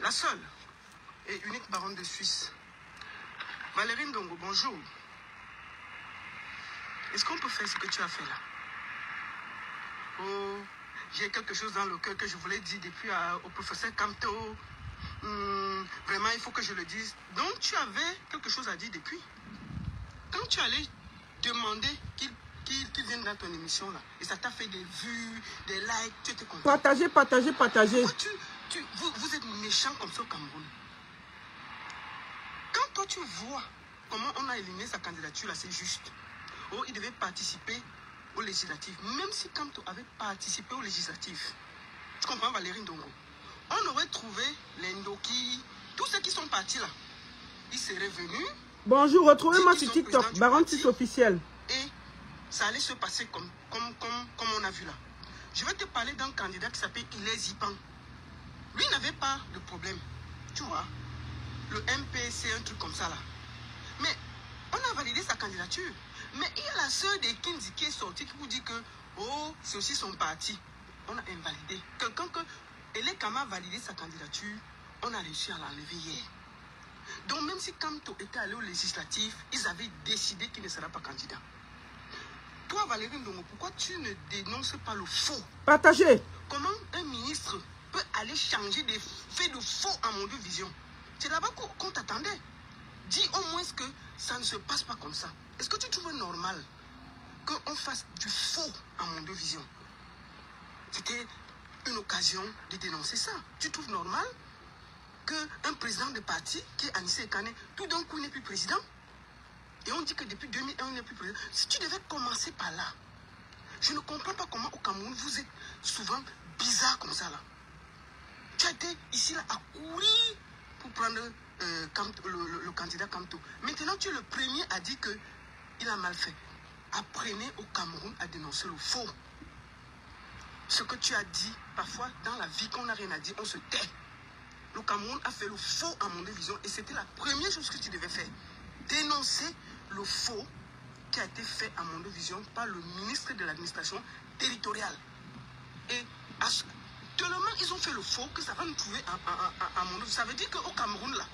La seule et unique baronne de Suisse. Valérie Ndongo, bonjour. Est-ce qu'on peut faire ce que tu as fait là? Oh, j'ai quelque chose dans le cœur que je voulais dire depuis au professeur Camto. Vraiment, il faut que je le dise. Donc, tu avais quelque chose à dire depuis. Quand tu allais demander qu'il vienne dans ton émission là, et ça t'a fait des vues, des likes, tu étais content. Partagez. Vous êtes méchants comme ça au Cameroun. Quand toi tu vois comment on a éliminé sa candidature là, c'est juste. Oh, il devait participer aux législatives. Même si Camto avait participé aux législatives, tu comprends Valérie Ndongo, on aurait trouvé les Ndoki, tous ceux qui sont partis là, ils seraient venus. Bonjour, retrouvez-moi sur TikTok, Baronne 6 officiel. Et ça allait se passer comme on a vu là. Je vais te parler d'un candidat qui s'appelle Hilaire Zipan. Lui n'avait pas de problème. Tu vois, le MPC, un truc comme ça là. Mais on a validé sa candidature. Mais il y a la sœur de Kinzi qui est sortie qui vous dit que, oh, c'est aussi son parti. On a invalidé. Quelqu'un que Elé Kama a validé sa candidature, on a réussi à l'enlever hier. Donc même si Camto était allé aux législatives, ils avaient décidé qu'il ne sera pas candidat. Toi, Valérie Ndongo, pourquoi tu ne dénonces pas le faux? Partagez. Comment un ministre peut aller changer des faits de faux en mon de vision? C'est là-bas qu'on t'attendait. Dis au moins que ça ne se passe pas comme ça. Est-ce que tu trouves normal qu'on fasse du faux en mon de vision? C'était une occasion de dénoncer ça. Tu trouves normal qu'un président de parti qui est Anissé Kane, tout d'un coup, il n'est plus président? Et on dit que depuis 2001, il n'est plus président. Si tu devais commencer par là, je ne comprends pas comment au Cameroun, vous êtes souvent bizarre comme ça là. Tu as été ici là à courir pour prendre le candidat Camto. Maintenant, tu es le premier à dire qu'il a mal fait. Apprenez au Cameroun à dénoncer le faux. Ce que tu as dit, parfois, dans la vie, qu'on n'a rien à dire, on se tait. Le Cameroun a fait le faux à mon vision et c'était la première chose que tu devais faire. Dénoncer le faux qui a été fait à mon vision par le ministre de l'administration territoriale. Et tellement ils ont fait le faux que ça va nous trouver à mon vision. Ça veut dire qu'au Cameroun, là,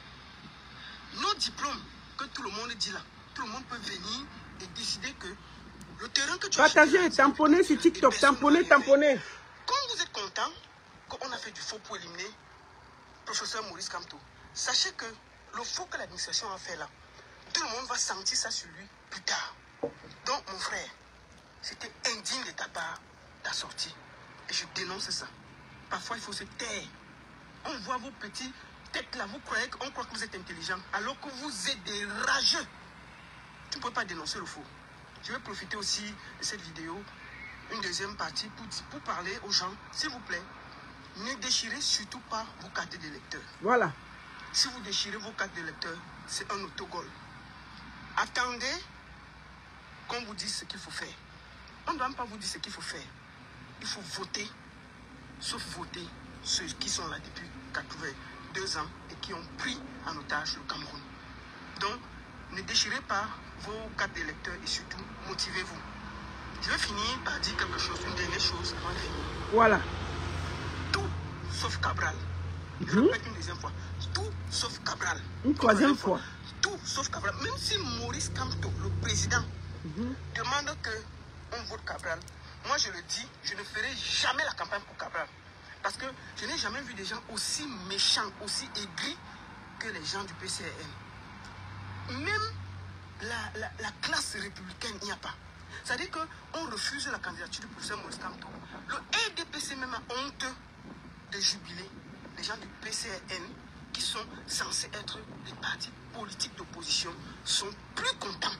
nos diplômes que tout le monde dit là, tout le monde peut venir et décider que le terrain que tu as... Partagez, tamponnez sur TikTok, tamponnez. Quand vous êtes content qu'on a fait du faux pour éliminer professeur Maurice Camto, sachez que le faux que l'administration a fait là, tout le monde va sentir ça sur lui plus tard. Donc mon frère, c'était indigne de ta part, ta sortie. Et je dénonce ça. Parfois il faut se taire. On voit vos petits têtes là, vous croyez qu'on croit que vous êtes intelligent, alors que vous êtes des rageux. Tu ne peux pas dénoncer le faux. Je vais profiter aussi de cette vidéo, une deuxième partie, pour parler aux gens, s'il vous plaît, ne déchirez surtout pas vos cartes d'électeur. Voilà. Si vous déchirez vos cartes d'électeur, c'est un autogol. Attendez qu'on vous dise ce qu'il faut faire. On ne doit pas vous dire ce qu'il faut faire. Il faut voter, sauf voter ceux qui sont là depuis 82 ans et qui ont pris en otage le Cameroun. Donc, ne déchirez pas vos cartes d'électeurs et surtout, motivez-vous. Je vais finir par dire quelque chose, une dernière chose avant de finir. Voilà. Tout sauf Cabral. Je répète une deuxième fois. Tout sauf Cabral. Une troisième fois. Tout sauf Cabral. Même si Maurice Camto, le président, demande qu'on vote Cabral, moi je le dis, je ne ferai jamais la campagne pour Cabral. Parce que je n'ai jamais vu des gens aussi méchants, aussi aigris que les gens du PCRN. Même la classe républicaine, il n'y a pas. C'est-à-dire qu'on refuse la candidature du professeur Maurice Camto. Le RDPC même a honte de jubiler les gens du PCRN qui sont censés être des partis politiques d'opposition sont plus contents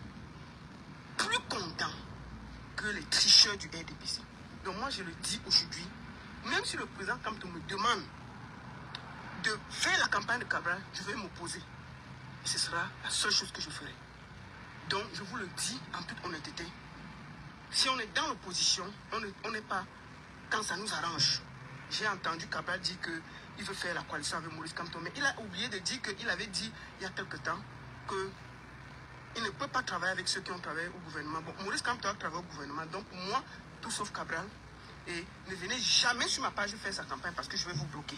que les tricheurs du RDPC. Donc moi je le dis aujourd'hui, même si le président Camto me demande de faire la campagne de Cabral, je vais m'opposer. Et ce sera la seule chose que je ferai. Donc je vous le dis en toute honnêteté, si on est dans l'opposition, on n'est pas quand ça nous arrange. J'ai entendu Cabral dire qu'il veut faire la coalition avec Maurice Camto, mais il a oublié de dire qu'il avait dit il y a quelque temps qu'il ne peut pas travailler avec ceux qui ont travaillé au gouvernement. Bon, Maurice Camto a travaillé au gouvernement, donc moi, tout sauf Cabral. Et ne venez jamais sur ma page faire sa campagne parce que je vais vous bloquer.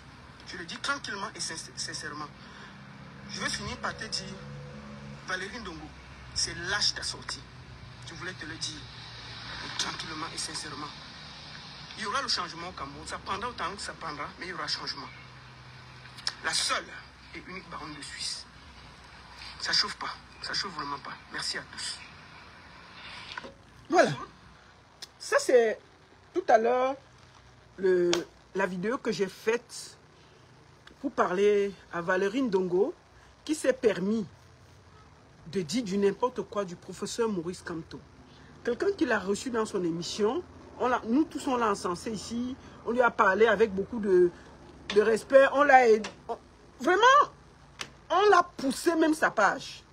Je le dis tranquillement et sincèrement. Je vais finir par te dire, Valérie Ndongo, c'est lâche ta sortie. Je voulais te le dire, tranquillement et sincèrement. Il y aura le changement au Cameroun. Ça prendra autant que ça prendra, mais il y aura changement. La seule et unique baronne de Suisse. Ça chauffe pas. Ça chauffe vraiment pas. Merci à tous. Voilà. Ça, c'est tout à l'heure la vidéo que j'ai faite pour parler à Valérie Ndongo qui s'est permis de dire du n'importe quoi du professeur Maurice Kamto. Quelqu'un qui l'a reçu dans son émission. Nous tous, on l'a encensé ici. On lui a parlé avec beaucoup de respect. On l'a aidé. Vraiment, on l'a poussé même sa page.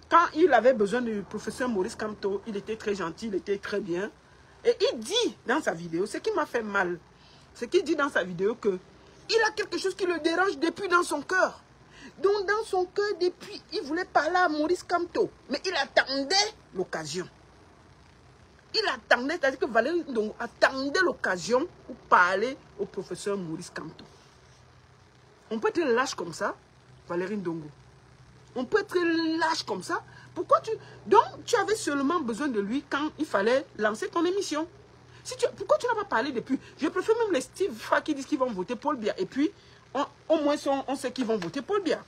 Quand il avait besoin du professeur Maurice Kamto, il était très gentil, il était très bien. Et il dit dans sa vidéo, ce qui m'a fait mal, c'est qu'il dit dans sa vidéo que il a quelque chose qui le dérange depuis dans son cœur. Donc dans son cœur, depuis, il voulait parler à Maurice Kamto. Mais il attendait l'occasion. Il attendait, c'est-à-dire que Valérie Ndongo attendait l'occasion pour parler au professeur Maurice Kamto. On peut être lâche comme ça, Valérie Ndongo. On peut être lâche comme ça. Pourquoi tu... Donc, tu avais seulement besoin de lui quand il fallait lancer ton émission. Pourquoi tu n'as pas parlé depuis? Je préfère même les Steve Fa qui disent qu'ils vont voter Paul Biya. Et puis, au moins, on sait qu'ils vont voter Paul Biya.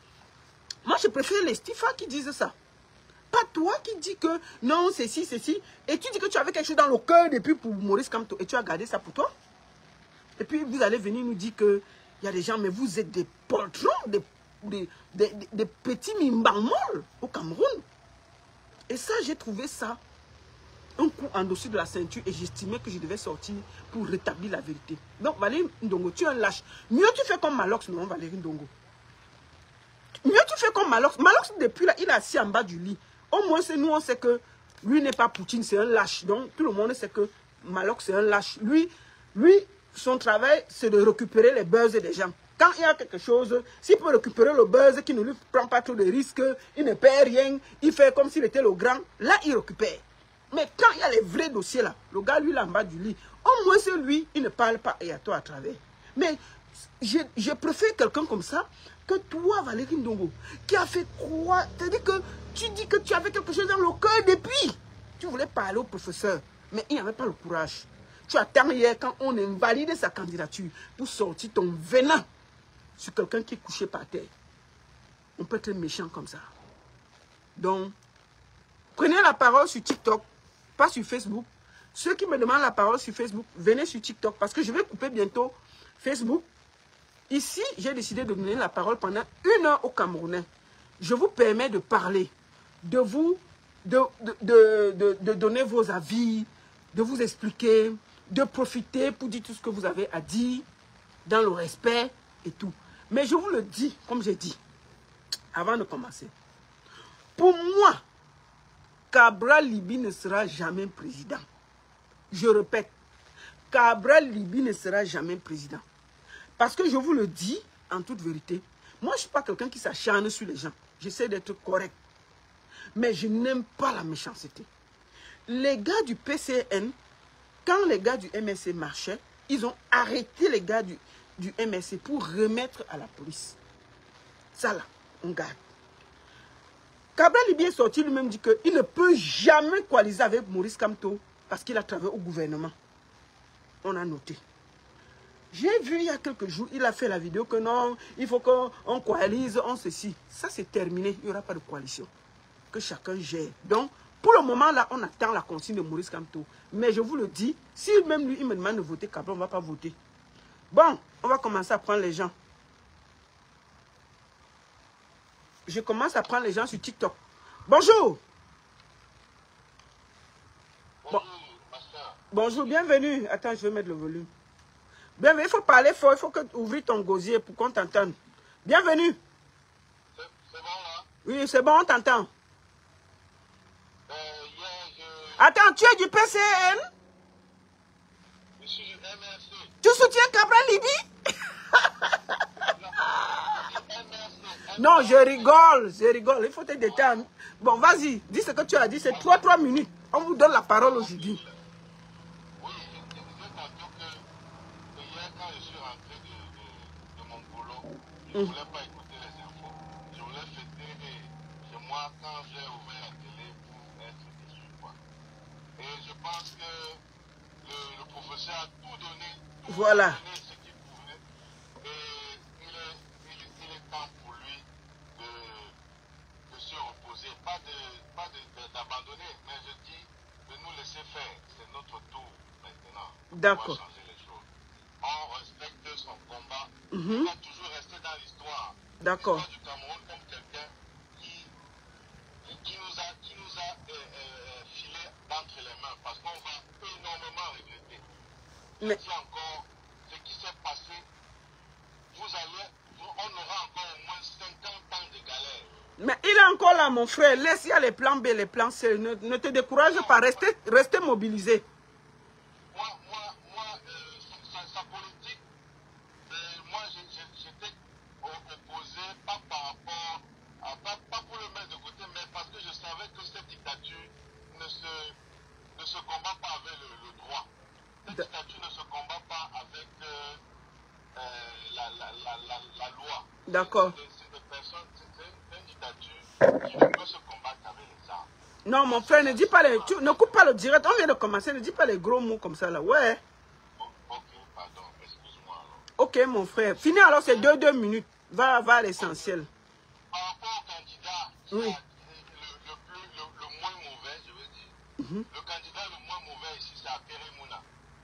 Moi, je préfère les Steve Fa qui disent ça. Pas toi qui dis que non, c'est ci, c'est ci. Et tu dis que tu avais quelque chose dans le cœur depuis pour Maurice Kamto. Et tu as gardé ça pour toi. Et puis, vous allez venir nous dire qu'il y a des gens, mais vous êtes des poltrons, des petits mimbamol au Cameroun. Et ça, j'ai trouvé ça un coup en dessous de la ceinture et j'estimais que je devais sortir pour rétablir la vérité. Donc, Valérie Ndongo, tu es un lâche. Mieux tu fais comme Malox, non, Valérie Ndongo. Mieux tu fais comme Malox. Malox, depuis là, il est assis en bas du lit. Au moins, nous, on sait que lui n'est pas Poutine, c'est un lâche. Donc, tout le monde sait que Malox, c'est un lâche. Lui, son travail, c'est de récupérer les buzz des gens. Quand il y a quelque chose, s'il peut récupérer le buzz, qui ne lui prend pas trop de risques, il ne perd rien, il fait comme s'il était le grand, là, il récupère. Mais quand il y a les vrais dossiers là, le gars, lui, là en bas du lit, au moins c'est lui, il ne parle pas et à toi à travers. Mais je préfère quelqu'un comme ça que toi, Valérie Ndongo, qui a fait croire, c'est-à-dire que tu dis que tu avais quelque chose dans le cœur depuis. Tu voulais parler au professeur, mais il n'avait pas le courage. Tu attends hier quand on invalide sa candidature pour sortir ton venin sur quelqu'un qui est couché par terre. On peut être méchant comme ça. Donc, prenez la parole sur TikTok, pas sur Facebook. Ceux qui me demandent la parole sur Facebook, venez sur TikTok parce que je vais couper bientôt Facebook. Ici, j'ai décidé de donner la parole pendant 1 heure aux Camerounais. Je vous permets de parler, de donner vos avis, de vous expliquer, de profiter pour dire tout ce que vous avez à dire, dans le respect et tout. Mais je vous le dis, comme j'ai dit, avant de commencer. Pour moi, Cabral Liby ne sera jamais président. Je répète, Cabral Liby ne sera jamais président. Parce que je vous le dis, en toute vérité, moi je ne suis pas quelqu'un qui s'acharne sur les gens. J'essaie d'être correct. Mais je n'aime pas la méchanceté. Les gars du PCN, quand les gars du MSC marchaient, ils ont arrêté les gars du MSC pour remettre à la police. Ça là, on garde. Cabral Liby est sorti lui-même dit qu'il ne peut jamais coaliser avec Maurice Kamto parce qu'il a travaillé au gouvernement. On a noté. J'ai vu il y a quelques jours, il a fait la vidéo que non, il faut qu'on coalise, on ceci. Ça c'est terminé, il n'y aura pas de coalition. Que chacun gère. Donc, pour le moment là, on attend la consigne de Maurice Kamto. Mais je vous le dis, si même lui, il me demande de voter Cabral, on ne va pas voter. Bon, on va commencer à prendre les gens. Je commence à prendre les gens sur TikTok. Bonjour. Bonjour, bonjour, bienvenue. Attends, je vais mettre le volume. Bienvenue, il faut parler fort, il faut ouvrir ton gosier pour qu'on t'entende. Bienvenue. C'est bon là? Oui, c'est bon, on t'entend. Attends, tu es du PCN? Je suis du MRC. Tu soutiens Cabral Liby? Non, je rigole, il faut te détendre. Bon, vas-y, dis ce que tu as dit, c'est 3 minutes. On vous donne la parole aujourd'hui. Oui, je disais tantôt que hier, quand je suis rentré de mon Je ne voulais pas écouter les infos. Je voulais fêter chez moi quand j'ai ouvert la télé pour être déçu, quoi. Et je pense que le professeur a tout donné. Voilà. Donné ce qu'il pouvait. Et il est temps pour lui de se reposer. Pas d'abandonner, mais je dis de nous laisser faire. C'est notre tour maintenant. D'accord. On va changer les choses. On respecte son combat. Il va toujours rester dans l'histoire. D'accord. L'histoire du Cameroun comme quelqu'un qui nous a filé d'entre les mains. Parce qu'on va énormément regretter. Mais... Je dis encore, ce qui s'est passé, on aura encore au moins 50 ans de galère. Mais il est encore là, mon frère. Laisse, il y a les plans B, les plans C. Ne te décourage pas. Restez mobilisé. Moi, sa politique, moi, j'étais opposé, pas par rapport à, pas pour le mettre de côté, mais parce que je savais que cette dictature ne se combat pas avec le droit. Cette dictature ne se combat pas avec la loi. D'accord. C'est une dictature qui ne peut se combattre avec les armes. Non, mon frère, ne dis pas les... ne coupe pas le direct. On vient de commencer. Ne dis pas les gros mots comme ça, là. Ouais. Ok, pardon, excuse-moi alors. Ok, mon frère. Fini alors, c'est 2 minutes. Va à l'essentiel. Par rapport au candidat, Oui. le moins mauvais, je veux dire, le candidat le moins mauvais ici, c'est Akere Mouna.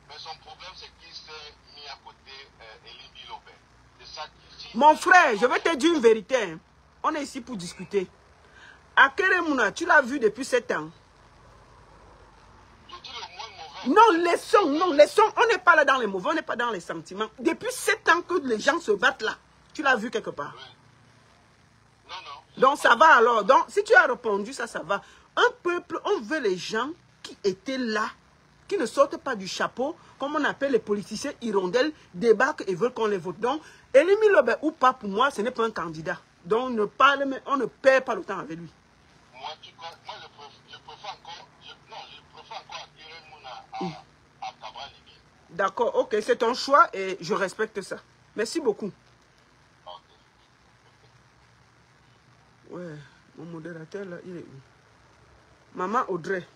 Mais son problème, c'est qu'il s'est mis à côté Elie Bilobé. C'est ça qui... Mon frère, je vais te dire une vérité. Hein. On est ici pour discuter. Akere Mouna, tu l'as vu depuis 7 ans. Je dis le moins mauvais. Non, les sons, on n'est pas là dans les mauvais, on n'est pas dans les sentiments. Depuis 7 ans que les gens se battent là, tu l'as vu quelque part. Oui. Non. Donc ça va alors. Donc si tu as répondu, ça va. Un peuple, on veut les gens qui étaient là, qui ne sortent pas du chapeau, comme on appelle les politiciens hirondelles, débarquent et veulent qu'on les vote. Donc, Elie Bilobé ou pas, pour moi, ce n'est pas un candidat. Donc on ne perd pas le temps avec lui. Moi, je préfère encore... Je préfère encore Akere Mouna à Cabral Libi. D'accord, ok, c'est ton choix et je respecte ça. Merci beaucoup. Ok. Ouais, mon modérateur là, il est où? Maman Audrey.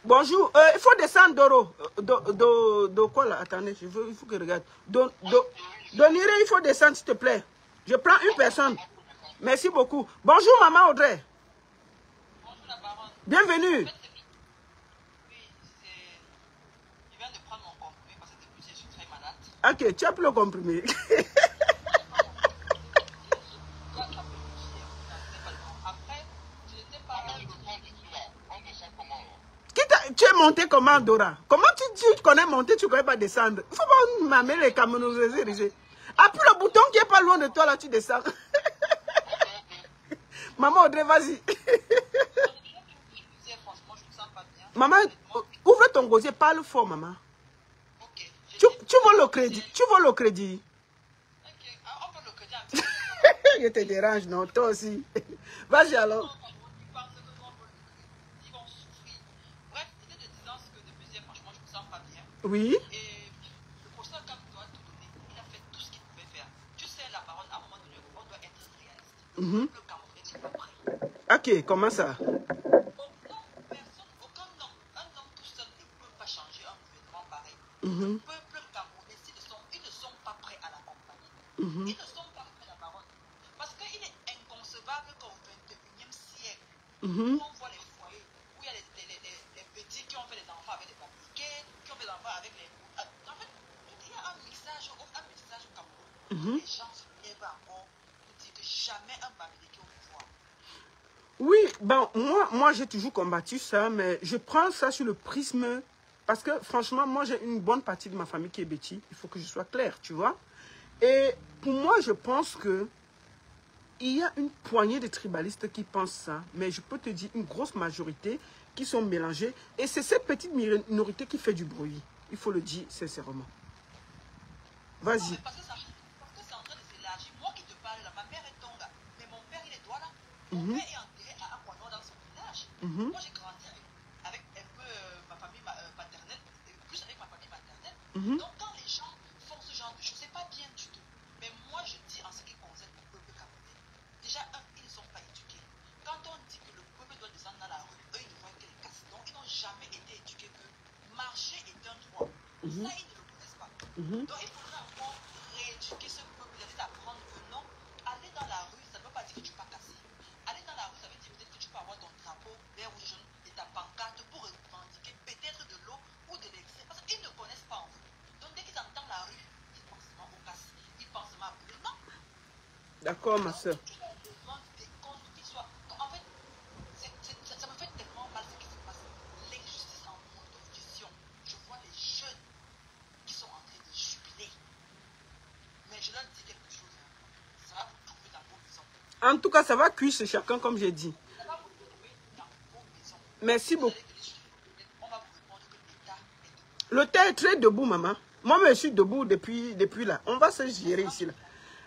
Bonjour, il faut descendre Doro. Do quoi là? Attendez, il faut que je regarde. Doniré, il faut descendre s'il te plaît. Je prends une personne. Merci beaucoup. Bonjour maman Audrey. Bonjour la baronne. Bienvenue. Oui, je viens de prendre mon comprimé parce que depuis je suis très malade. Ok, tu as pris le comprimé. Après, je n'étais pas... Tu es monté comment, Dora? Comment tu connais monter, tu ne connais pas descendre? Il faut pas m'amener les Camerounais. Appuie le bouton qui est pas loin de toi, là, tu descends. Maman Audrey, vas-y. Franchement, je ne me sens pas bien. Maman, ouvre ton gosier, parle fort, maman. Ok. Tu voles le crédit. Tu voles le crédit. Ok, on peut le crédit un petit peu. Je te dérange, non? Toi aussi. Vas-y alors. Ils vont souffrir. Bref, c'était de disant que depuis hier, franchement, je ne me sens pas bien. Oui. Et le professeur Cap doit tout donner. Il a fait tout ce qu'il pouvait faire. Tu sais, la baronne, à un moment donné, on doit être réaliste. Le Camerounais n'est pas prêt. Ok, comment ça? Aucun homme, un homme tout seul ne peut pas changer un gouvernement pareil. Le peuple camerounais, ils ne sont pas prêts à l'accompagner. Ils ne sont pas prêts à la baronne. Parce qu'il est inconcevable qu'au 21e siècle, où on voit les foyers, où il y a les petits qui ont fait des enfants avec des papiers, qui ont fait des enfants avec les... En fait, il y a un message au Cameroun. Les gens se lèvent encore pour dire que jamais un Bamileke au pouvoir. Oui, bon, moi j'ai toujours combattu ça, mais je prends ça sur le prisme, parce que franchement, moi j'ai une bonne partie de ma famille qui est bêtise, il faut que je sois clair, tu vois. Et pour moi, je pense que il y a une poignée de tribalistes qui pensent ça, mais je peux te dire une grosse majorité qui sont mélangés, et c'est cette petite minorité qui fait du bruit, il faut le dire sincèrement. Vas-y. Parce que c'est en train de s'élargir. Moi qui te parle là, ma mère est Tonga, mais mon père il est Douala. Mon père est enterré à Aquano dans son village. Moi j'ai grandi avec un peu ma famille paternelle, plus avec ma famille maternelle. Donc quand les gens font ce genre de choses, c'est pas bien du tout. Mais moi je dis en ce qui concerne le peuple camerounais, déjà ils ne sont pas éduqués. Quand on dit que le peuple doit descendre dans la rue, eux ils ne voient que les casses. Donc ils n'ont jamais été éduqués que marcher est un droit. Ça ils ne le connaissent pas. Donc il faudrait encore rééduquer ce peuple, les apprendre que non, aller dans la rue, ça ne veut pas dire que tu ne peux pas casser. Aller dans la rue, ça veut dire peut-être que tu peux avoir ton drapeau vert ou jaune et ta pancarte pour revendiquer peut-être de l'eau ou de l'électricité. Parce qu'ils ne connaissent pas en fait. Donc dès qu'ils entendent la rue, ils pensent seulement au casse. Ils pensent seulement à brûler. Non. D'accord, ma soeur. Tu as besoin des causes qui soient. Donc, en fait, ça me fait tellement mal ce qui se passe. L'injustice en mode de vision. Je vois les jeunes qui sont en train de jubiler. Mais je leur dis quelque chose. Ça va vous trouver dans vos maisons. En tout cas, ça va cuire chez chacun, comme j'ai dit. Ça va vous trouver dans vos maisons. Merci Vous beaucoup. allez venir, on va vous répondre que l'État est debout. Le thé est très debout, maman. Moi, je suis debout depuis là. On va se gérer ici, là.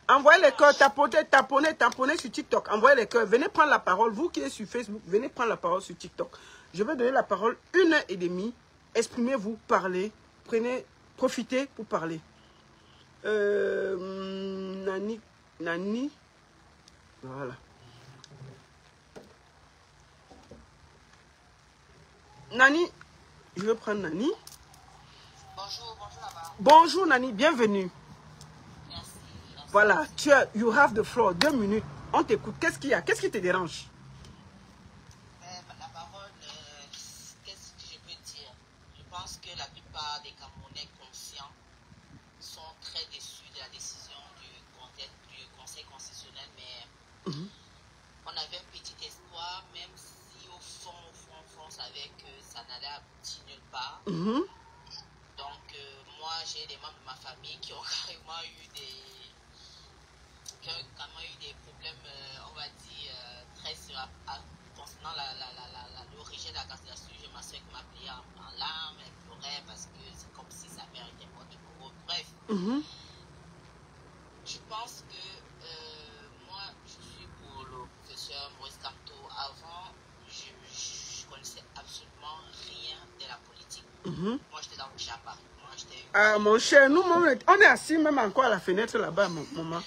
Envoyez les cœurs, taponnez sur TikTok. Envoyez les cœurs. Venez prendre la parole. Vous qui êtes sur Facebook, venez prendre la parole sur TikTok. Je vais donner la parole 1h30. Exprimez-vous, parlez. Profitez pour parler. Nani. Voilà. Nani. Je vais prendre Nani. Bonjour là-bas. Bonjour Nani, bienvenue. Merci. Voilà, you have the floor. 2 minutes. On t'écoute. Qu'est-ce qu'il y a? Qu'est-ce qui te dérange? La parole, qu'est-ce que je peux dire? Je pense que la plupart des Camerounais conscients sont très déçus de la décision du Conseil constitutionnel, mais on avait un petit espoir, même si au fond, on savait que ça n'allait aboutir nulle part. Donc, moi, j'ai des membres de ma famille qui ont carrément eu des problèmes, on va dire, très concernant l'origine de la candidature. J'ai ma soeur qui m'a plié en larmes, elle pleurait parce que c'est comme si sa mère était morte de gros. Bref, je pense que moi, je suis pour le professeur Maurice Kamto. Avant, je connaissais absolument rien de la politique. Moi, j'étais dans le Japa. Ah, mon cher, nous, on est assis même encore à la fenêtre là-bas, maman. À 100%.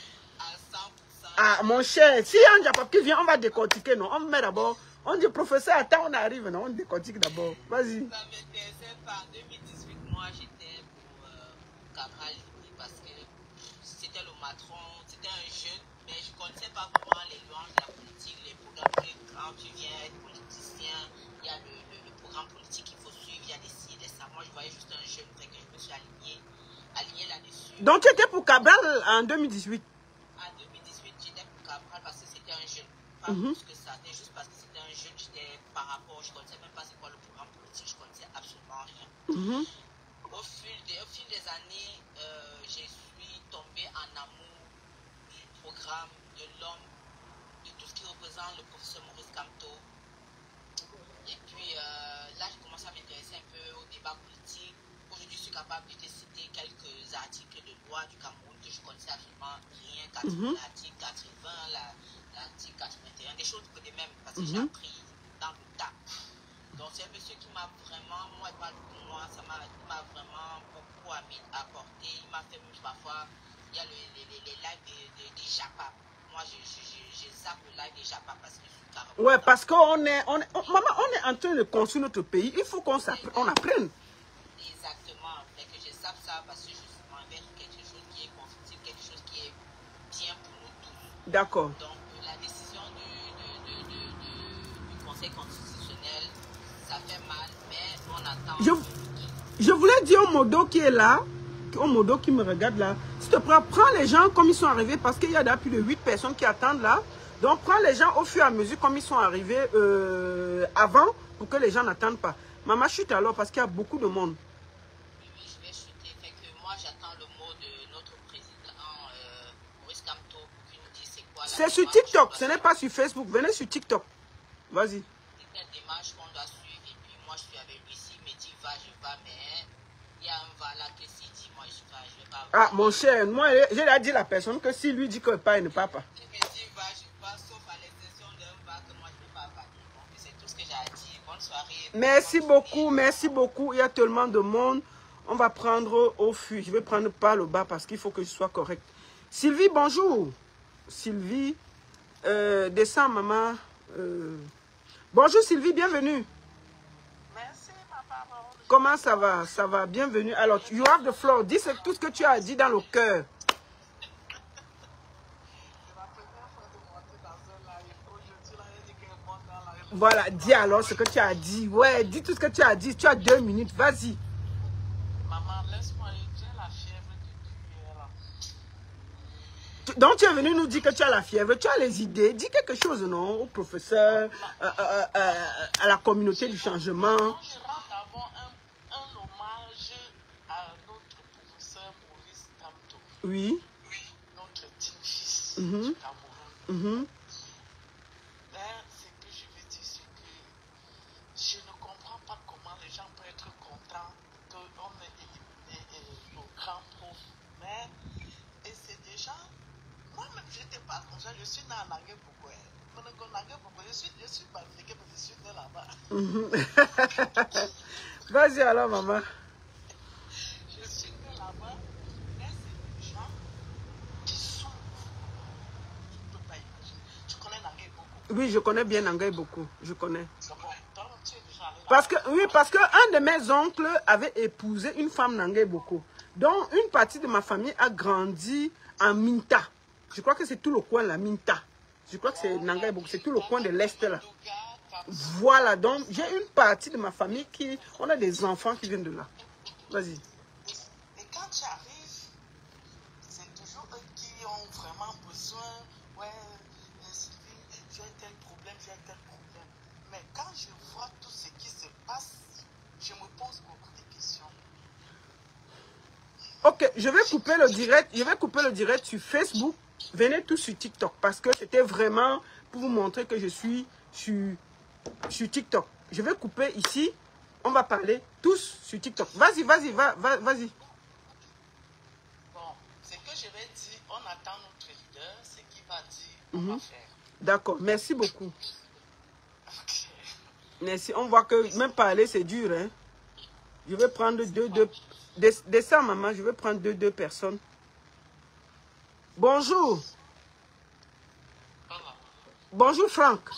Ah, mon cher, si y a un Japa qui vient, on va décortiquer, non? On met d'abord. On dit, professeur, attends, on arrive, non? On décortique d'abord. Vas-y. Ça m'intéressait pas. En 2018, moi, j'étais pour Cabral parce que c'était le matron, c'était un jeune, mais je ne connaissais pas vraiment les louanges de la politique, les programmes que quand tu viens être politicien, il y a le programme politique qu'il faut suivre, il y a des ci, des ça. Moi, je voyais juste un jeune, fait que je me suis aligné là-dessus. Donc, tu étais pour Cabral en 2018? En 2018, j'étais pour Cabral parce que c'était un jeune. Pas plus que ça, c'était juste parce que c'était un jeune, j'étais par rapport, je ne connaissais même pas c'est quoi le programme politique, je ne connaissais absolument rien. Au fil des années, je suis tombée en amour du programme, de l'homme, de tout ce qui représente le professeur Maurice Kamto. Et puis là, j'ai commencé à m'intéresser un peu au débat politique. Aujourd'hui, je suis capable de citer quelques articles de loi du Cameroun que je connaissais absolument rien. L'article 80, l'article 81, des choses que des mêmes, parce que j'ai appris dans le tas. Donc c'est un monsieur qui m'a vraiment, moi il parle pour moi, ça m'a vraiment beaucoup apporté. Il m'a fait même parfois, il y a les lives des Japa. Moi je zappe le live des Japa parce que je suis carrément. Ouais, parce qu'on est, maman, on est en train de construire notre pays. Il faut qu'on apprenne. Exactement, mais que je zappe ça parce que justement vers quelque chose qui est constructif, quelque chose qui est bien pour nous tous. D'accord. Donc la décision du Conseil constitutionnel, ça fait mal, mais on attend. Je voulais dire au Modo qui est là, au Modo qui me regarde là, s'il te plaît, prends les gens comme ils sont arrivés, parce qu'il y a plus de 8 personnes qui attendent là. Donc prends les gens au fur et à mesure comme ils sont arrivés avant, pour que les gens n'attendent pas. Maman, chute alors, parce qu'il y a beaucoup de monde. Oui, je vais chuter. Fait que moi, j'attends le mot de notre président Maurice Kamto pour qu'il nous dise c'est quoi. C'est sur TikTok, ce n'est pas sur Facebook. Venez sur TikTok. Vas-y. C'est une démarche qu'on doit suivre. Et puis moi, je suis avec lui. S'il me dit va, je vais, mais il y a un va là que s'il dit moi, je vais pas. Ah, mon cher, moi, j'ai déjà dit à la personne que s'il lui dit qu'il ne pas, il ne part pas. Il me dit va, je vais pas, sauf à l'exception d'un va que moi, je ne vais pas partir. Donc, c'est tout ce que j'ai à dire. Bonne soirée. Merci beaucoup, merci beaucoup. Il y a tellement de monde. On va prendre au fur. Je vais prendre pas le bas parce qu'il faut que je sois correct. Sylvie, bonjour. Sylvie, descends, maman. Bonjour Sylvie, bienvenue. Merci, papa. Comment ça va? Ça va, bienvenue. Alors, you have the floor. Dis tout ce que tu as dit dans le cœur. Voilà, dis alors ce que tu as dit. Ouais, dis tout ce que tu as dit. Tu as 2 minutes, vas-y. Maman, laisse-moi, j'ai la fièvre depuis hier là. Donc tu es venu nous dire que tu as la fièvre, tu as les idées. Dis quelque chose, non? Au professeur, à la communauté du changement. Je rentre d'abord un hommage à notre professeur Maurice Kamto. Oui. Notre digne fils du Cameroun. Je ne comprends pas comment les gens peuvent être contents qu'on ait éliminé nos grands profs. Mais, et c'est déjà, moi-même, je n'étais pas comme ça, je suis né à Nangué-Boko. Je suis bafriqué parce que je suis né là-bas. Vas-y alors, maman. Je suis né là-bas, mais c'est des gens qui sont, tu ne peux pas imaginer. Tu connais Nangué-Boko? Oui, je connais bien Nangué-Boko, je connais. Parce que un de mes oncles avait épousé une femme Nangué-Boko. Donc, une partie de ma famille a grandi en Minta. Je crois que c'est tout le coin, la Minta. Je crois que c'est Nangué-Boko, c'est tout le coin de l'Est, là. Voilà, donc, j'ai une partie de ma famille qui... On a des enfants qui viennent de là. Vas-y. Et quand tu arrives, c'est toujours eux qui ont vraiment besoin. Ouais, Sylvie, j'ai tel problème, j'ai tel problème. Mais quand je vois tout ce qui se passe, je me pose beaucoup de questions. Ok, je vais couper le direct sur Facebook. Venez tous sur TikTok parce que c'était vraiment pour vous montrer que je suis sur TikTok. Je vais couper ici. On va parler tous sur TikTok. Vas-y. Bon, ce que je vais dire, on attend notre leader, ce qu'il va dire, on va faire. D'accord, merci beaucoup. Merci. On voit que même parler, c'est dur. Hein? Je vais prendre descends, maman. Je vais prendre deux personnes. Bonjour. Bonjour, Franck.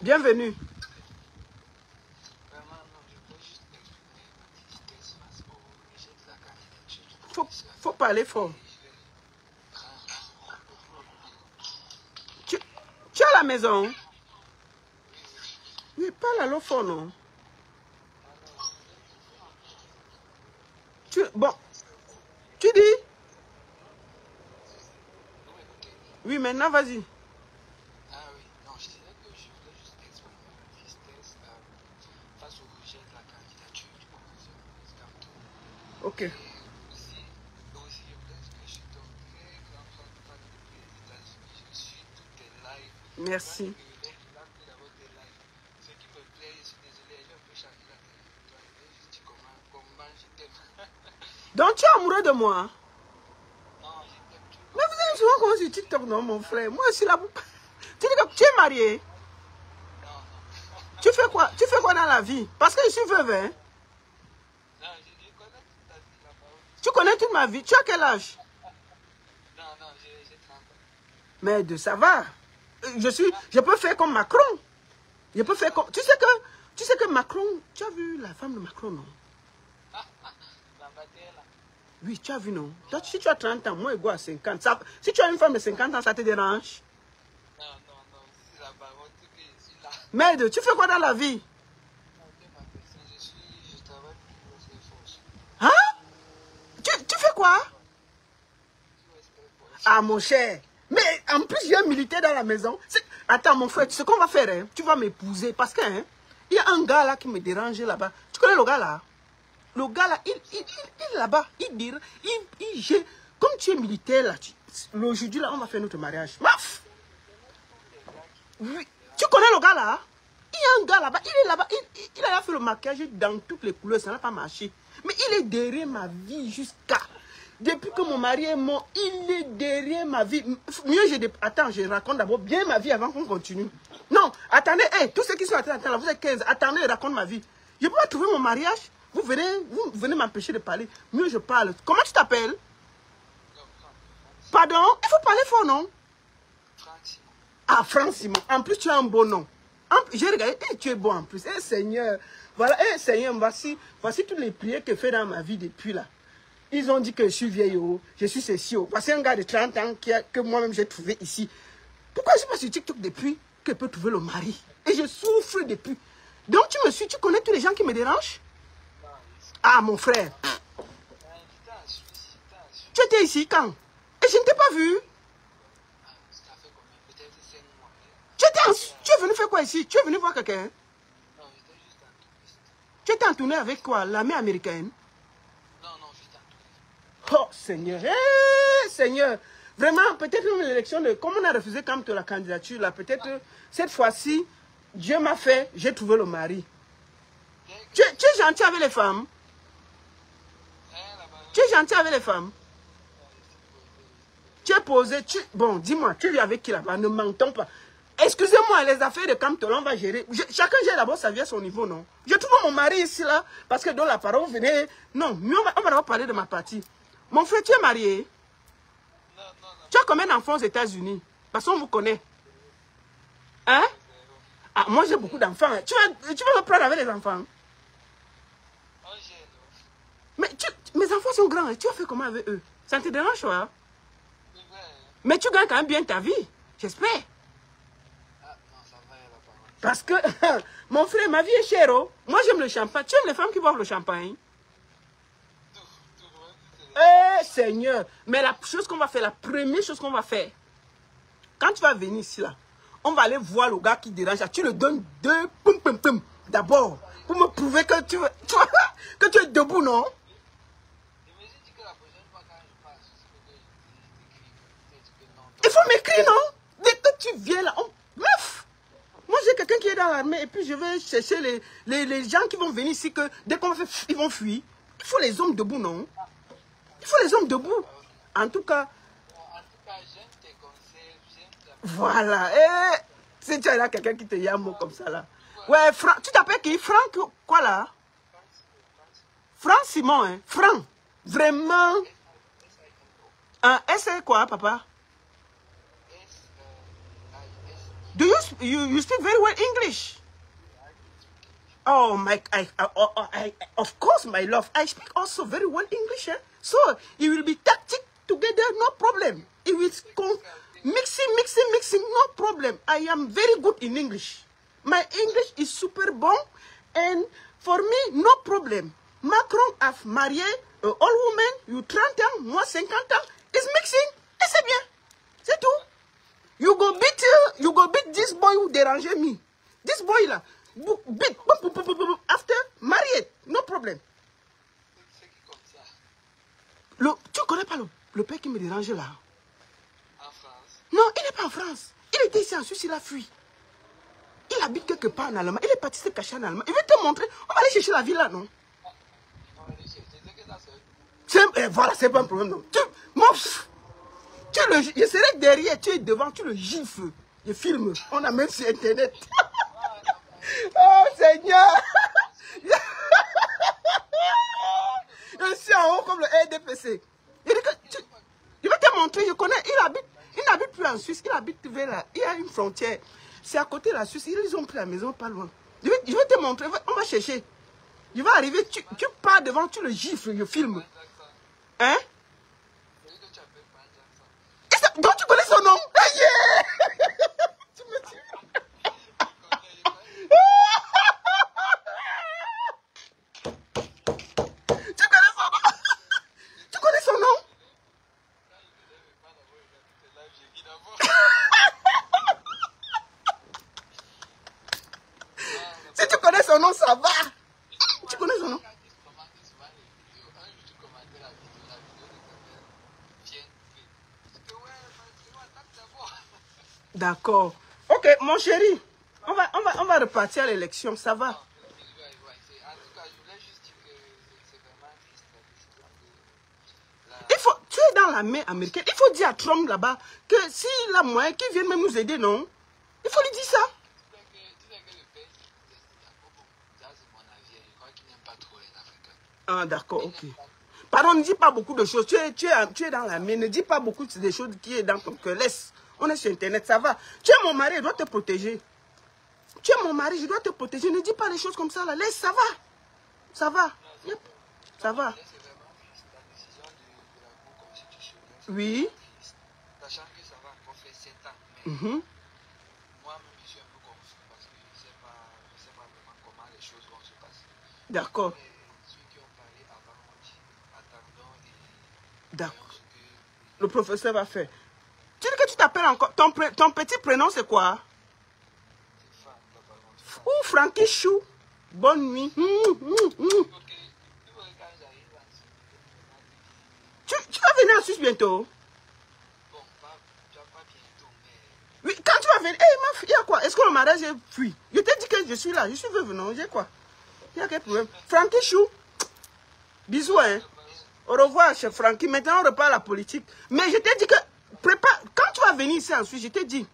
Bienvenue. Faut parler fort. Tu as la maison? Oui, parle à l'eau fort, non? Bon, tu dis? Oui, maintenant, vas-y. Ah oui, non, je dirais que je voulais juste exprimer ma tristesse face au rejet de la candidature du professeur Maurice Kamto. Ok. Et aussi, je voulais dire que je suis un très grand fan depuis les États-Unis. Je suis tous tes lives. Merci. Ce qui me plaît, je suis désolé, j'ai un peu changé la télé. Je dis comment je t'aime. Donc, tu es amoureux de moi? Non, je t'aime toujours. Mais vous avez souvent commencé sur TikTok, non, mon frère? Moi, je suis là. Tu dis que tu es marié? Non. Tu fais quoi? Tu fais quoi dans la vie? Parce que je suis veuve, hein? Non, je connais toute ta vie là-bas. Tu connais toute ma vie. Tu as quel âge? Non, j'ai 30 ans. Mais ça va. Je peux faire comme Macron. Je peux faire comme... Tu sais que Macron... Tu as vu la femme de Macron, non? La bataille là. Oui, tu as vu, non? Toi, si tu as 30 ans, moi, Ego à 50. Si tu as une femme de 50 ans, ça te dérange? Non, si la baronne, je suis là. Merde, tu fais quoi dans la vie? Je travaille pour les forces. Hein? Tu fais quoi? Ah, mon cher. Mais en plus, il y a un militaire dans la maison. Attends, mon frère, ce qu'on va faire, hein, tu vas m'épouser. Parce que, hein, il y a un gars là qui me dérange là-bas. Tu connais le gars là? Le gars là, il est là-bas. Comme tu es militaire là, aujourd'hui là, on va faire notre mariage. Maf! Oui. Tu connais le gars là? Il y a un gars là-bas, il est là-bas. Il a fait le maquillage dans toutes les couleurs, ça n'a pas marché. Mais il est derrière ma vie jusqu'à... Depuis que mon mari est mort, il est derrière ma vie. Mieux, attends, je raconte d'abord bien ma vie avant qu'on continue. Non, attendez, tous ceux qui sont attendez, là, vous êtes 15, attendez, je raconte ma vie. Je peux pas trouver mon mariage. Vous venez m'empêcher de parler. Mieux je parle. Comment tu t'appelles? Pardon? Il faut parler fort, non? Ah, Franck Simon. En plus, tu as un beau nom. J'ai regardé. Et tu es beau en plus. Eh, Seigneur. Voilà. Eh, Seigneur, voici toutes les prières que j'ai fait dans ma vie depuis là. Ils ont dit que je suis vieille, oh, je suis ceci. Oh. Voici un gars de 30 ans que moi-même j'ai trouvé ici. Pourquoi je ne suis pas sur TikTok depuis que je peux trouver le mari? Et je souffre depuis. Donc tu me suis, tu connais tous les gens qui me dérangent? Ah, mon frère. Tu étais ici quand? Et je ne t'ai pas vu. Tu es venu faire quoi ici? Tu es venu voir quelqu'un? Tu étais en tournée avec quoi? L'armée américaine? Oh, Seigneur. Hey, Seigneur. Vraiment, peut-être l'élection de... Comme on a refusé quand même la candidature, là, peut-être cette fois-ci, Dieu m'a fait, j'ai trouvé le mari. Tu es gentil avec les femmes? Tu es gentil avec les femmes? Tu es posé, bon, dis-moi, tu vis avec qui là-bas? Ne mentons pas. Excusez-moi, les affaires de Camtolon, on va gérer. Chacun gère d'abord sa vie à son niveau, non? Je trouve mon mari ici, là, parce que dans la parole, venez... Non, mieux, on va d'abord parler de ma partie. Mon frère, tu es marié? Non. Tu as combien d'enfants aux États-Unis? Parce qu'on vous connaît. Hein? Ah, moi, j'ai beaucoup d'enfants. Tu vas me prendre avec les enfants? Mais mes enfants sont grands. Tu as fait comment avec eux? Ça ne te dérange pas? Mais tu gagnes quand même bien ta vie. J'espère. Parce que, mon frère, ma vie est chère. Oh. Moi, j'aime le champagne. Tu aimes les femmes qui boivent le champagne? Eh, Seigneur. Mais la chose qu'on va faire, la première chose qu'on va faire, quand tu vas venir ici, là, on va aller voir le gars qui dérange. Tu le donnes 2 pum pum pum. D'abord, pour me prouver que tu es debout, non? Il faut m'écrire, non? Dès que tu viens là, meuf! Moi, j'ai quelqu'un qui est dans l'armée et puis je vais chercher les gens qui vont venir ici, que dès qu'on va faire, ils vont fuir. Il faut les hommes debout, non? Il faut les hommes debout. En tout cas, j'aime tes conseils, j'aime ta... Voilà. Et si tu as là quelqu'un qui te dit un mot comme ça, là. Ouais, Franck. Tu t'appelles qui? Franck, quoi là? Franck Simon, hein? Franck. Vraiment. C'est quoi, papa? Do you speak very well English? Oh my, of course, my love. I speak also very well English. Eh? So it will be tactic together, no problem. It will mixing, no problem. I am very good in English. My English is super bon, and for me, no problem. Macron a marié an old woman, you 30 ans, moi 50 ans. It's mixing, et c'est bien. C'est tout. You go beat this boy who dérangeait me. This boy là, beat, after married, no problem. Tu connais pas le père qui me dérangeait là? En France? Non, il n'est pas en France. Il était ici en Suisse, il a fui. Il habite quelque part en Allemagne. Il est parti se cacher en Allemagne. Il veut te montrer. On va aller chercher la vie là, non? Voilà, c'est pas un problème, non. Je serai derrière, tu es devant, tu le gifles. Je filme. On a même sur Internet. Oh, Seigneur. Je suis en haut comme le RDPC. Je vais te montrer, je connais. Il n'habite plus en Suisse, il habite vers là. Il y a une frontière. C'est à côté de la Suisse. Ils ont pris la maison pas loin. Je vais te montrer, on va chercher. Il va arriver, tu pars devant, tu le gifles, je filme. Hein? Donc tu connais son nom? Yeah! Tu me dis. Tu connais son nom? Tu connais son nom? Si tu connais son nom, ça va. Tu connais son nom? D'accord. Ok, mon chéri, on va repartir à l'élection, ça va. Tu es dans la main américaine. Il faut dire à Trump là-bas que s'il a moyen, qu'il vienne même nous aider, non? Il faut lui dire ça. Ah, d'accord, ok. Pardon, ne dis pas beaucoup de choses. Tu es dans la main. Ne dis pas beaucoup de choses qui est dans ton cœur. Laisse. On est sur Internet, ça va. Tu es mon mari, je dois te protéger. Tu es mon mari, je dois te protéger. Ne dis pas les choses comme ça, là. Laisse, ça va. Ça va. Yep. Ça va. Oui. Sachant que ça va encore faire 7 ans. Mais moi-même, je suis un peu confus parce que je ne sais pas vraiment comment les choses vont se passer. D'accord. Ceux qui ont parlé avant ont dit attendons et D'accord. voyons ce que Le professeur va faire. Tu dis que tu t'appelles encore. Ton petit prénom, c'est quoi? c'est femme, la parole. Ouh, Frankie Chou. Bonne nuit. Tu vas venir en Suisse bientôt? Bon, pas bientôt, mais Oui, quand tu vas venir, hey, ma fille, il y a quoi? Est-ce que le mariage est fui? Je t'ai dit que je suis là, je suis veuve, non? J'ai quoi? Il y a quel problème? Frankie Chou, bisous, hein? Au revoir, chef Frankie. Maintenant, on repart à la politique. Mais je t'ai dit que, prépare, quand tu vas venir ici en Suisse, je t'ai dit,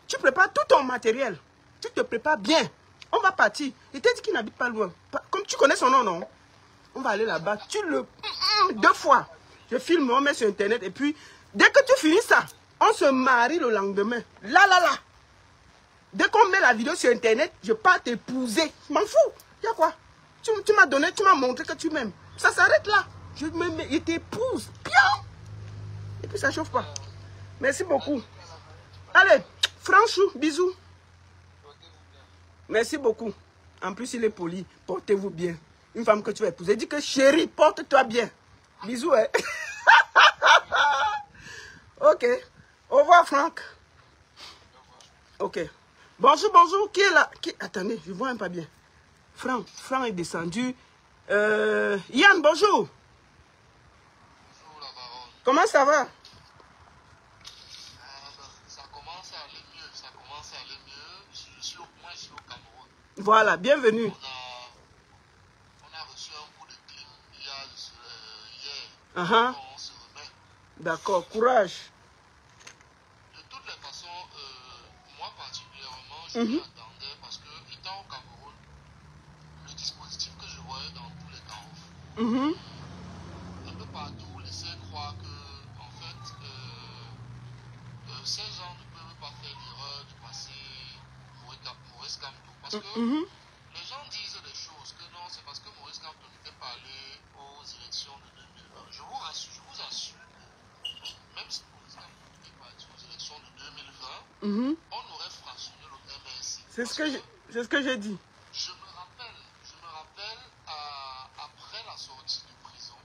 tu prépares tout ton matériel. Tu te prépares bien. On va partir. Je t'ai dit qu'il n'habite pas loin. Comme tu connais son nom, non? On va aller là-bas. Tu le... 2 fois. Je filme, on met sur Internet. Et puis, dès que tu finis ça, on se marie le lendemain. Là. Dès qu'on met la vidéo sur Internet, je pars t'épouser. Je m'en fous. Il y a quoi? Tu m'as donné, tu m'as montré que tu m'aimes. Ça s'arrête là. Je t'épouse. Bien. Et puis, ça ne chauffe pas. Merci beaucoup. Allez, Franchou, bisous. Merci beaucoup. En plus, il est poli. Portez-vous bien. Une femme que tu vas épouser, dis que chérie, porte-toi bien. Bisous, hein. Ok. Au revoir, Franck. Ok. Bonjour. Qui est là? Attendez, je ne vois même pas bien. Franck est descendu. Yann, bonjour. Bonjour la baronne. Comment ça va? Ça commence à aller mieux. Je suis au Cameroun. Voilà, bienvenue. On a reçu un coup de clim hier. On se remet. D'accord, courage. De toutes les façons, moi particulièrement, je m'y attendais parce que, étant au Cameroun, le dispositif que je voyais dans tous les camps, un peu partout, laissait croire que, en fait, ces gens ne peuvent pas faire l'erreur de passer Maurice Kamto. Parce que les gens disent des choses que non, c'est parce que Maurice Kamto n'était pas allé aux élections de 2020. Je vous assure que même si Maurice Kamto n'était pas allé aux élections de 2020, on aurait fractionné le MRC. C'est ce que j'ai dit. Je me rappelle après la sortie de prison,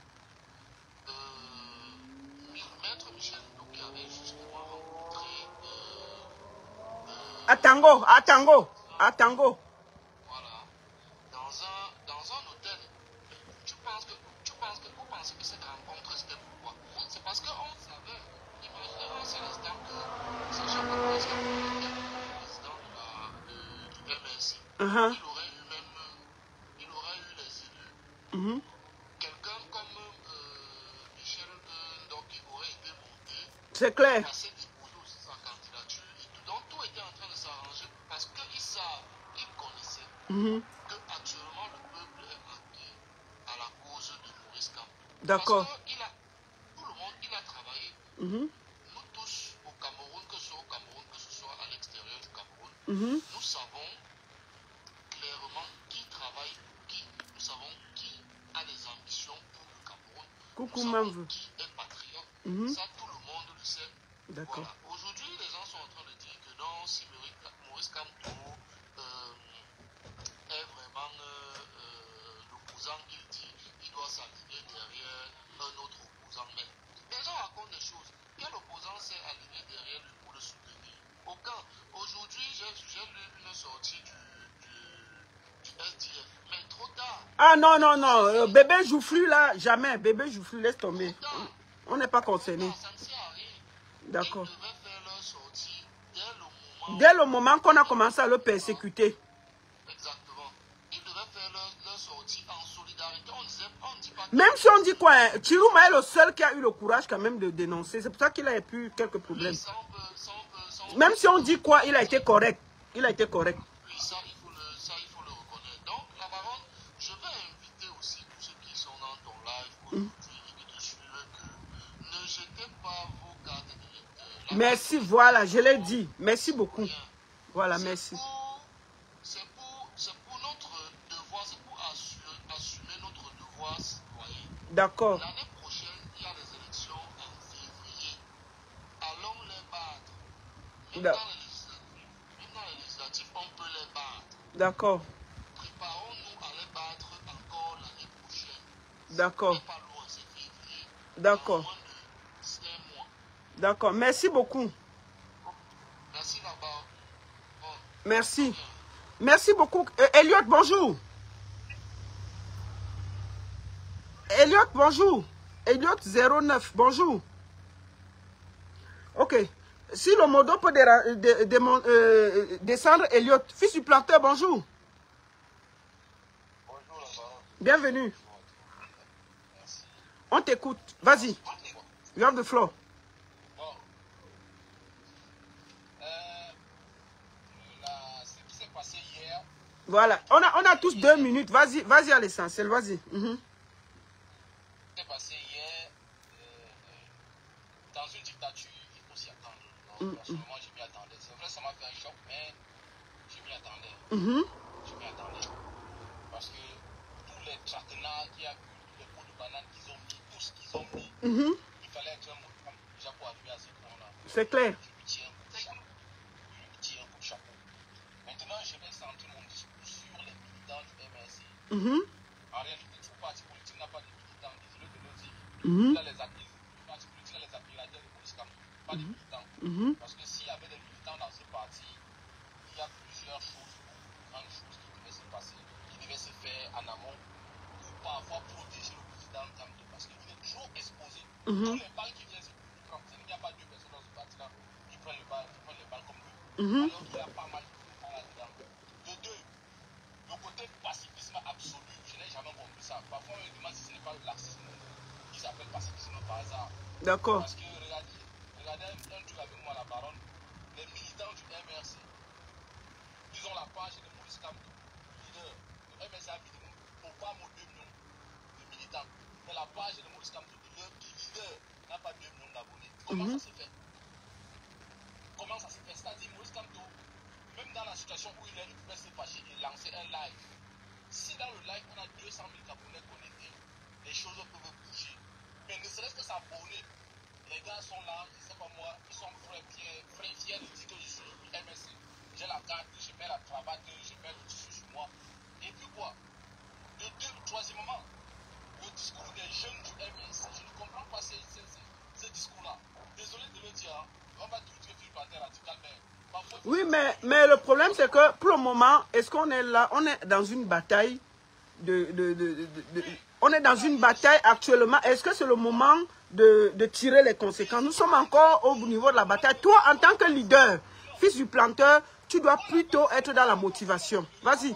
Maître Michel Ndou qui avait justement rencontré À Tango. voilà, dans un hôtel. Vous pensez que cette rencontre c'était pourquoi? C'est parce qu'on savait, imaginez un seul instant que sachant que Maurice Kamto était le président du MRC, il aurait eu les élus. Quelqu'un comme Michel Ndou qui aurait été monté, C'est clair. passer déposé sa candidature et tout. Donc tout était en train de s'arranger parce qu'ils connaissaient que actuellement le peuple est marqué à la cause de Maurice Kamto. D'accord. Parce que tout le monde, il a travaillé. Nous tous au Cameroun, que ce soit au Cameroun, que ce soit à l'extérieur du Cameroun, nous savons clairement qui travaille pour qui. Nous savons qui a des ambitions pour le Cameroun. Coucou, Nous Mamve. savons qui est patriote. Ça, tout le monde le sait. D'accord. Voilà. Aujourd'hui, les gens sont en train de dire que non, si Maurice Kamto est vraiment l'opposant, il dit il doit s'aligner derrière un autre opposant. Mais les gens racontent des choses. Quel opposant s'est aligné derrière lui pour le soutenir? Aucun. Aujourd'hui, j'ai lu une sortie du SDF. Mais trop tard. Ah non. Bébé Joufflu là, jamais. Bébé Joufflu, laisse tomber. On n'est pas concerné. Ça ne sert à rien. D'accord. Ils devaient faire leur sortie Dès le moment qu'on a commencé à le persécuter. Exactement. Ils devaient faire leur sortie en solidarité. On dit pas que... Même si on dit quoi, hein, Chirouma est le seul qui a eu le courage quand même de dénoncer. C'est pour ça qu'il a eu quelques problèmes. Ça, Même si on dit quoi, il a été correct. Il a été correct. Oui, ça, il faut le reconnaître. Donc, la baronne, je vais inviter aussi tous ceux qui sont dans Merci, voilà, je l'ai dit. Merci beaucoup. Rien. Voilà, C'est merci. pour notre devoir, c'est pour assumer notre devoir citoyen. D'accord. L'année prochaine, il y a les élections en février. Allons les battre. Même Da- dans les législatives, on peut les battre. D'accord. Préparons-nous à les battre encore l'année prochaine. D'accord. C'est pas loin, c'est février. D'accord. Dans moins de 5 mois. D'accord. Merci beaucoup. Merci là-bas. Bon, Merci. Merci beaucoup. Elliot, bonjour. Elliot, bonjour. Elliot 09, bonjour. Ok. Si le modo peut descendre, Elliot. Fils du planteur, bonjour. bonjour là-bas. Bienvenue. Merci. On t'écoute. Vas-y. You have the floor. Bon. Ce qui s'est passé hier, Voilà. On a tous 2 minutes. Vas-y, vas-y à l'essentiel. Vas-y. Mhm. ce qui s'est passé hier, dans une dictature, il faut s'y attendre. Donc, personnellement, je m'y attendais. C'est vrai, ça m'a fait un choc, mais je m'y attendais. Mhm. Je m'y attendais. Parce que tous les traquenards qu'il y a eu, tous les pots de bananes qu'ils ont mis, tout ce qu'ils ont mis, Mhm. il fallait être un mot déjà pour arriver à ce point-là. C'est clair. Je lui tiens un coup de chapeau. Je lui tiens un coup de chapeau. Maintenant, je vais centrer mon discours sur les militants du MRC. Mhm. En réalité, tout parti politique n'a pas de militants, désolé de le dire. Mhm. Il a les acquis, le parti politique a les admirateurs de Maurice Kamto, pas des militants. Mhm. Parce que s'il y avait des militants dans ce parti, il y a plusieurs choses, grandes choses qui devaient se passer, qui devaient se faire en amont pour parfois protéger le président Kamto parce qu'il est trop exposé. Tous les balles qui viennent se prendre, il n'y a pas 2 personnes dans ce parti-là qui prennent les balles comme lui. Mhm. Alors qu'il y a pas mal de gens là-dedans. De 2, le côté pacifisme absolu, je n'ai jamais compris ça. Parfois, on me demande si ce n'est pas le laxisme qui s'appelle pacifisme par hasard. D'accord. Parce que regardez un truc avec moi, la baronne, les militants du MRC, ils ont la page de Maurice Kamto, leader. Le MRC a mis au pas mon 2 millions de militants. Mais la page de Maurice Kamto, du leader, n'a pas 2 millions d'abonnés. Comment ça se fait? Comment ça se fait? C'est-à-dire, Maurice Kamto, même dans la situation où il est, il pouvait se fâcher et lancer un live. Si dans le live, on a 200 000 Gabonais connectés, les choses peuvent bouger. Mais ne serait-ce que s'abonner. Les gars sont là, je ne sais pas moi, ils sont fiers de dire que je suis MSC. J'ai la carte, je mets la cravate, je mets le tissu sur moi. Et puis quoi? Troisièmement, le discours des jeunes du MSC, je ne comprends pas ce discours-là. Désolé de le dire, on va tout dire par terre radical, mais parfois... Oui, mais le problème, c'est que pour le moment, est-ce qu'on est là? On est dans une bataille on est dans une bataille actuellement. Est-ce que c'est le moment de tirer les conséquences? Nous sommes encore au niveau de la bataille. Toi, en tant que leader, fils du planteur, tu dois plutôt être dans la motivation. Vas-y.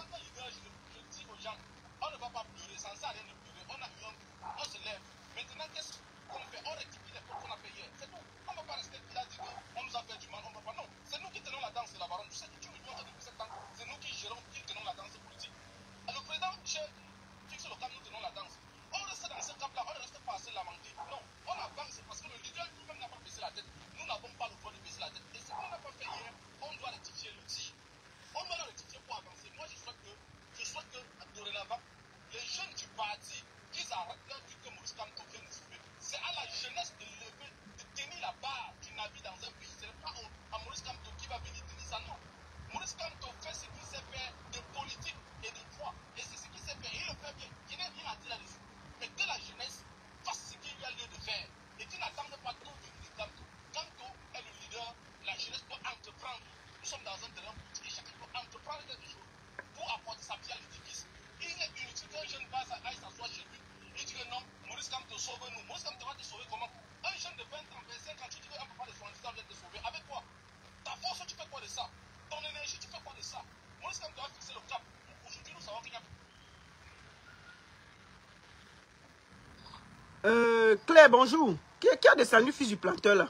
Claire, bonjour. Qui a descendu fils du planteur là?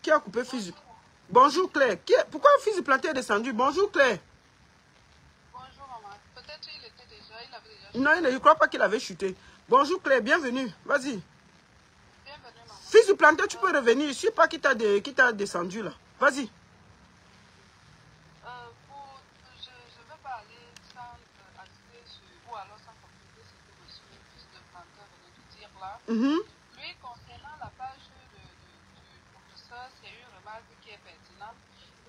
Qui a coupé fils du... Bonjour Claire. Pourquoi le fils du planteur est descendu? Bonjour Claire. Bonjour maman. Peut-être il était déjà, il avait déjà... Non, je ne crois pas qu'il avait chuté. Bonjour Claire, bienvenue. Vas-y. Bienvenue maman. Fils du planteur, tu peux revenir. Je ne sais pas qui t'a descendu là. Vas-y. Je ne veux pas aller sans ajouter ou alors sans compléter ce que le fils de planteur venait de dire là. Lui, concernant la page du professeur, c'est une remarque qui est pertinente.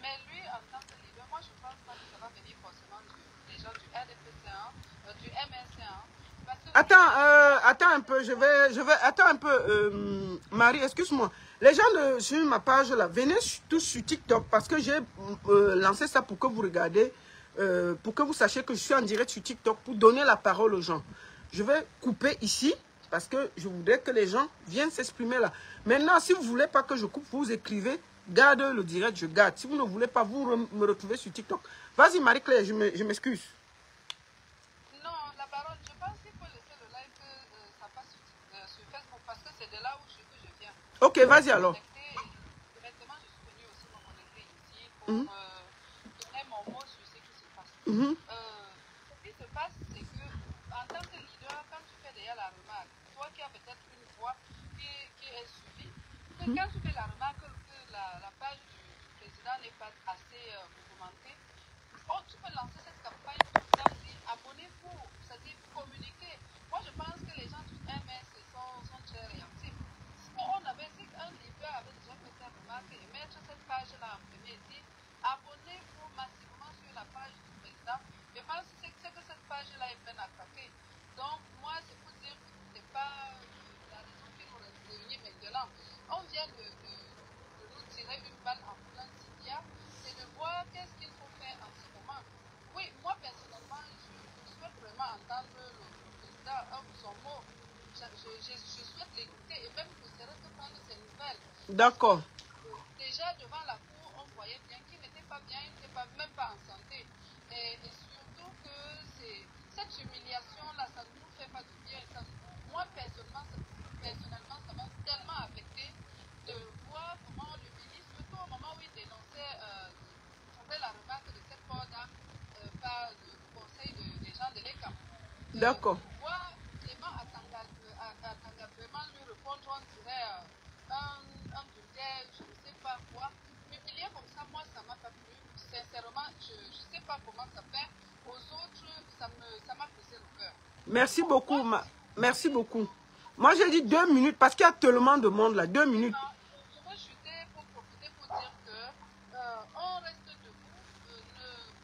Mais lui, en tant que leader, moi, je ne pense pas que ça va venir forcément des gens du RDPC1, du MRC1. Attends un peu, attends un peu, Marie, excuse-moi. Les gens sur ma page là, venez tous sur TikTok parce que j'ai lancé ça pour que vous regardez, pour que vous sachiez que je suis en direct sur TikTok pour donner la parole aux gens. Je vais couper ici parce que je voudrais que les gens viennent s'exprimer là. Maintenant, si vous ne voulez pas que je coupe, vous écrivez, garde le direct, je garde. Si vous ne voulez pas, vous me retrouvez sur TikTok. Vas-y Marie-Claire, je m'excuse. Ok, vas-y alors. Directement, je suis venue aussi me connecter ici pour donner mon mot sur ce qui se passe. Ce qui se passe, c'est que en tant que leader, quand tu fais déjà la remarque, toi qui as peut-être une voix qui est suivie, que quand tu fais la remarque que la page du président n'est pas assez mouvementée, tu peux lancer cette campagne pour dire abonnez-vous, c'est-à-dire communiquer. Moi, je pense que les gens du MS sont très réactifs. On avait dit qu'un leader avait déjà fait cette remarque et mettre cette page-là en premier, dit abonnez-vous massivement sur la page du président. Je pense que cette page-là est bien attaquée. Donc, moi, c'est pour dire que ce n'est pas la raison qui nous réunit maintenant. On vient de nous tirer une balle en plein tibias, c'est de voir qu'est-ce qu'il faut faire en ce moment. Oui, moi, personnellement, je souhaite vraiment entendre le président son mot. Je souhaite l'écouter et même que c'est de prendre ses nouvelles. D'accord. Déjà devant la cour, on voyait bien qu'il n'était pas bien, il n'était même pas en santé. Et surtout que cette humiliation-là, ça ne nous fait pas du bien. Moi, personnellement, ça m'a tellement affecté de voir comment le ministre, surtout au moment où il dénonçait, faisait la remarque de cette porte-là par le conseil des gens de l'ECAM. D'accord. Voir Clément Atanga vraiment lui répondre, on dirait un bulgare, je ne sais pas quoi. Humilier comme ça, moi, ça m'a pas plu. Sincèrement, je ne sais pas comment ça fait. Aux autres, ça m'a brisé le cœur. Merci beaucoup, merci beaucoup. Moi, j'ai dit 2 minutes parce qu'il y a tellement de monde là. 2 minutes. Je veux chuter pour profiter pour dire que on reste debout.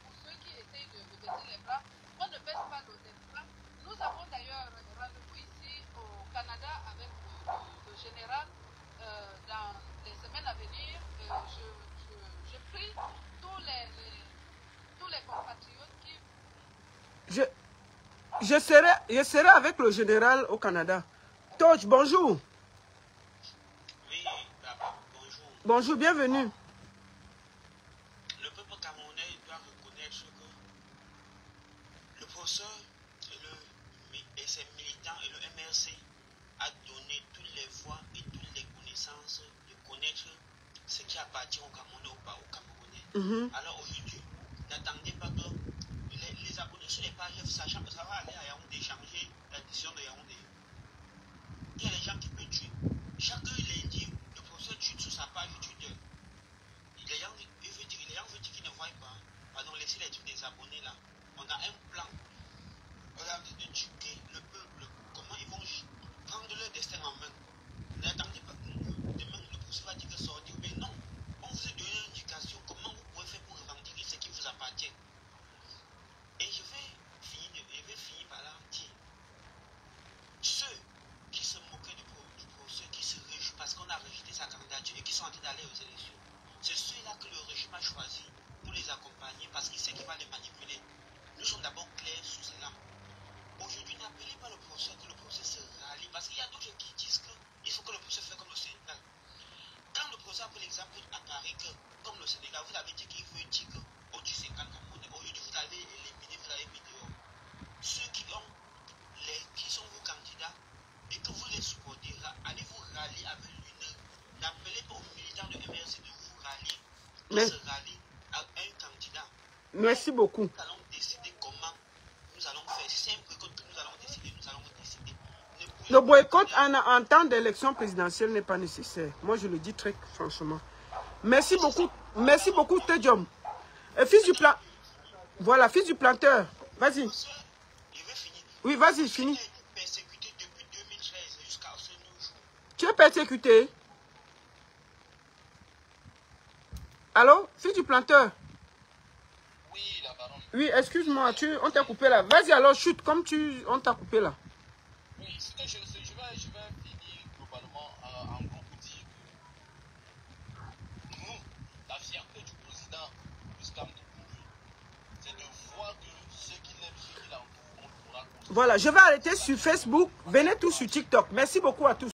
Pour ceux qui essayent de baisser les bras, on ne baisse pas les bras. Nous avons d'ailleurs rendez-vous ici au Canada avec le général dans les semaines à venir. Je prie tous les compatriotes qui... Je serai avec le général au Canada. Toch, bonjour. Oui, bonjour. Bonjour, bienvenue. Le peuple camerounais doit reconnaître que le professeur et ses militants et le MRC a donné toutes les voix et toutes les connaissances de connaître ce qui appartient au Camerounais ou pas au Camerounais. Alors aujourd'hui, n'attendez pas que les abonnés sur les pages, sachant que ça va aller à Yaoundé, changer la décision de Yaoundé. Il y a des gens qui peuvent tuer. Chaque lundi, le professeur tue sur sa page Twitter. Les gens veulent dire qu'ils ne voient pas. Pardon, laissez les trucs des abonnés là. On a un plan. Regarde, de tuer le peuple. Comment ils vont prendre leur destin en main. N'attendez pas. Demain, le professeur va dire que sortir. Mais non. On vous a donné une indication. Comment vous pouvez faire pour revendiquer ce qui vous appartient. Et je vais finir par là dire. Ceux qui se moquaient du professeur, qui se réjouissent parce qu'on a rejeté sa candidature et qui sont en train d'aller aux élections, c'est ceux-là que le régime a choisi pour les accompagner parce qu'il sait qu'il va les manipuler. Nous sommes d'abord clairs sur cela. Aujourd'hui, n'appelez pas le professeur que le professeur se rallie parce qu'il y a d'autres qui disent qu'il faut que le professeur fasse comme le Sénégal. Quand le professeur a pris l'exemple à Paris, que comme le Sénégal, vous avez dit qu'il veut dire qu'au-dessus de 50 Camerounais, aujourd'hui vous avez éliminé, vous avez mis dehors. Ceux qui sont vos candidats et que vous les supportez, allez vous rallier avec l'UNE. N'appelez pas aux militants de MRC de vous rallier, de se rallier à un candidat. Merci beaucoup. Nous allons décider comment nous allons faire. Si c'est un boycott que nous allons décider, nous allons décider. Ne pouvez Le boycott en temps d'élection présidentielle n'est pas nécessaire. Moi, je le dis très franchement. Merci beaucoup, Tedium. Fils du plan... Voilà, fils du planteur. Vas-y. Je vais finir. Oui, vas-y, finis. J'ai été persécuté depuis 2013 jusqu'à ce jour. Tu es persécuté? Allô, fils du planteur? Oui, la baronne. Oui, excuse-moi, on t'a coupé là. Vas-y alors, chute, on t'a coupé là. Oui, ce que je vais finir globalement en gros pour dire que nous, la fierté du président Gustave Ndouboué, c'est de voir que ceux qui l'aiment, ceux qui l'entourent, on pourra construire. Voilà, je vais arrêter sur Facebook. Venez tous sur TikTok. Merci beaucoup à tous.